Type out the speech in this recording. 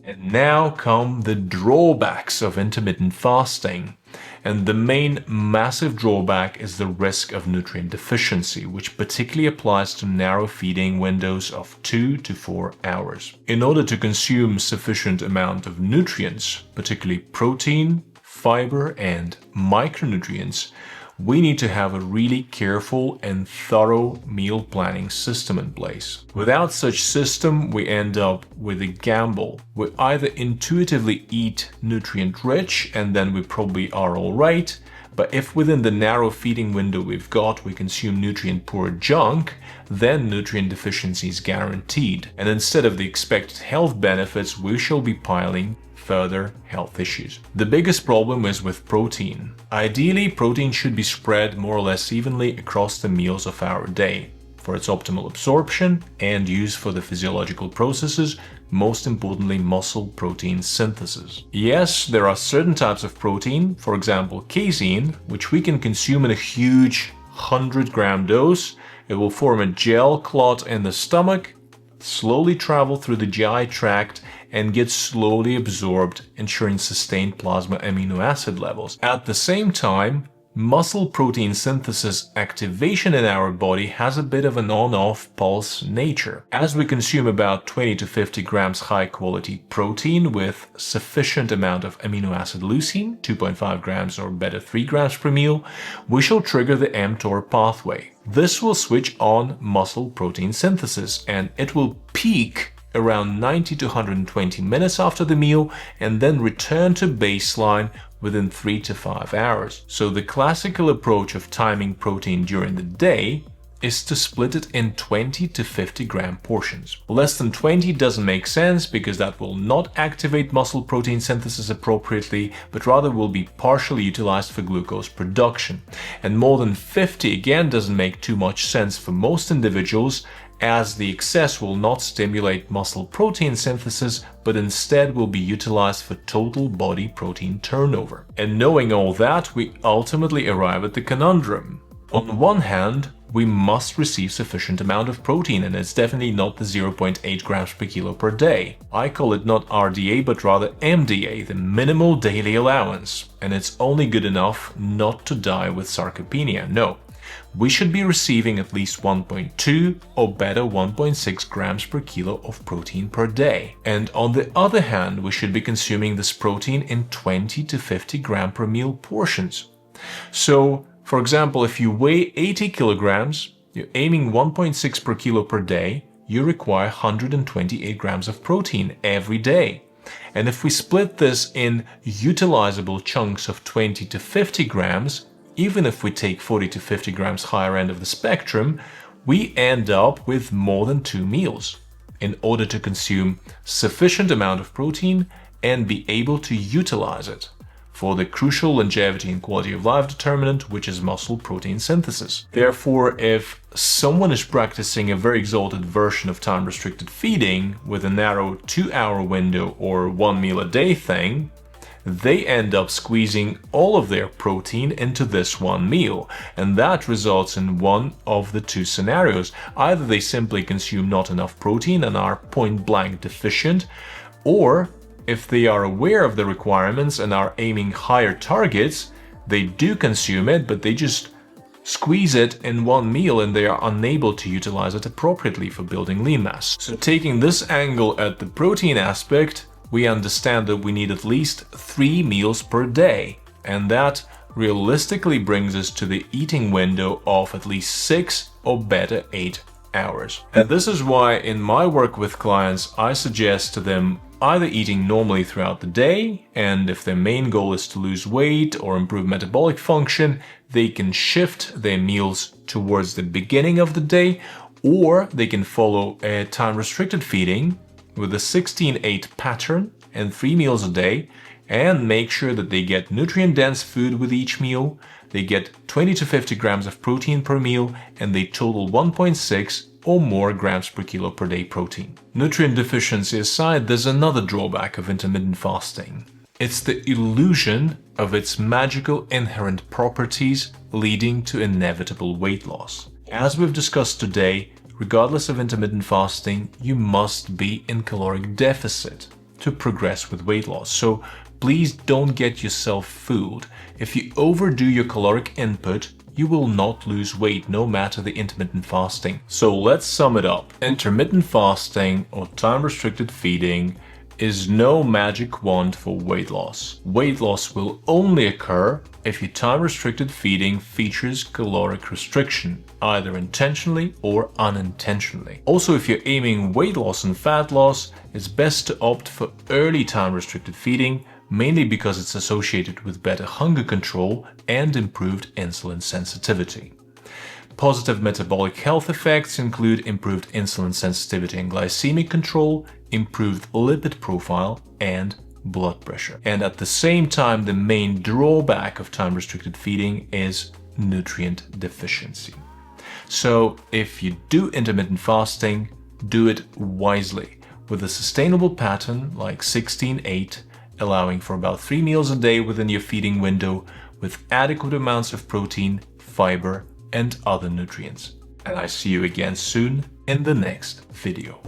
And now come the drawbacks of intermittent fasting. And the main massive drawback is the risk of nutrient deficiency, which particularly applies to narrow feeding windows of 2 to 4 hours. In order to consume sufficient amount of nutrients, particularly protein, fiber, and micronutrients, we need to have a really careful and thorough meal planning system in place. Without such system, we end up with a gamble. We either intuitively eat nutrient-rich and then we probably are all right, but if within the narrow feeding window we've got we consume nutrient-poor junk, then nutrient deficiency is guaranteed. And instead of the expected health benefits, we shall be piling further health issues. The biggest problem is with protein. Ideally, protein should be spread more or less evenly across the meals of our day for its optimal absorption and use for the physiological processes, most importantly muscle protein synthesis. Yes, there are certain types of protein, for example casein, which we can consume in a huge 100-gram dose. It will form a gel clot in the stomach, slowly travel through the GI tract, and get slowly absorbed, ensuring sustained plasma amino acid levels. At the same time, muscle protein synthesis activation in our body has a bit of an on-off pulse nature. As we consume about 20 to 50 grams high-quality protein with sufficient amount of amino acid leucine, 2.5 grams or better 3 grams per meal, we shall trigger the mTOR pathway. This will switch on muscle protein synthesis and it will peak around 90 to 120 minutes after the meal and then return to baseline within 3 to 5 hours. So the classical approach of timing protein during the day is to split it in 20 to 50 gram portions. Less than 20 doesn't make sense because that will not activate muscle protein synthesis appropriately, but rather will be partially utilized for glucose production. And more than 50 again doesn't make too much sense for most individuals, as the excess will not stimulate muscle protein synthesis, but instead will be utilized for total body protein turnover. And knowing all that, we ultimately arrive at the conundrum. On one hand, we must receive sufficient amount of protein, and it's definitely not the 0.8 grams per kilo per day. I call it not RDA but rather MDA, the minimal daily allowance, and it's only good enough not to die with sarcopenia. No. We should be receiving at least 1.2 or better 1.6 grams per kilo of protein per day. And on the other hand, we should be consuming this protein in 20 to 50 gram per meal portions. So, for example, if you weigh 80 kilograms, you're aiming 1.6 per kilo per day, you require 128 grams of protein every day. And if we split this in utilizable chunks of 20 to 50 grams, even if we take 40 to 50 grams higher end of the spectrum, we end up with more than 2 meals in order to consume sufficient amount of protein and be able to utilize it for the crucial longevity and quality of life determinant, which is muscle protein synthesis. Therefore, if someone is practicing a very exalted version of time-restricted feeding with a narrow 2-hour window or 1 meal a day thing, they end up squeezing all of their protein into this one meal, and that results in one of the two scenarios. Either they simply consume not enough protein and are point-blank deficient, or if they are aware of the requirements and are aiming higher targets, they do consume it, but they just squeeze it in one meal and they are unable to utilize it appropriately for building lean mass. So taking this angle at the protein aspect, we understand that we need at least 3 meals per day, and that realistically brings us to the eating window of at least 6 or better 8 hours. And this is why in my work with clients I suggest to them either eating normally throughout the day, and if their main goal is to lose weight or improve metabolic function, they can shift their meals towards the beginning of the day, or they can follow a time-restricted feeding with a 16-8 pattern and 3 meals a day, and make sure that they get nutrient-dense food with each meal, they get 20 to 50 grams of protein per meal, and they total 1.6 or more grams per kilo per day protein. Nutrient deficiency aside, there's another drawback of intermittent fasting. It's the illusion of its magical inherent properties leading to inevitable weight loss. As we've discussed today, regardless of intermittent fasting, you must be in caloric deficit. to progress with weight loss. So please don't get yourself fooled. If you overdo your caloric input, you will not lose weight no matter the intermittent fasting. So let's sum it up. Intermittent fasting or time-restricted feeding is no magic wand for weight loss. Weight loss will only occur if your time-restricted feeding features caloric restriction, either intentionally or unintentionally. Also, if you're aiming weight loss and fat loss, it's best to opt for early time-restricted feeding, mainly because it's associated with better hunger control and improved insulin sensitivity. Positive metabolic health effects include improved insulin sensitivity and glycemic control, improved lipid profile, and blood pressure. And at the same time, the main drawback of time-restricted feeding is nutrient deficiency. So if you do intermittent fasting, do it wisely, with a sustainable pattern like 16-8, allowing for about 3 meals a day within your feeding window, with adequate amounts of protein, fiber, and other nutrients. And I see you again soon in the next video.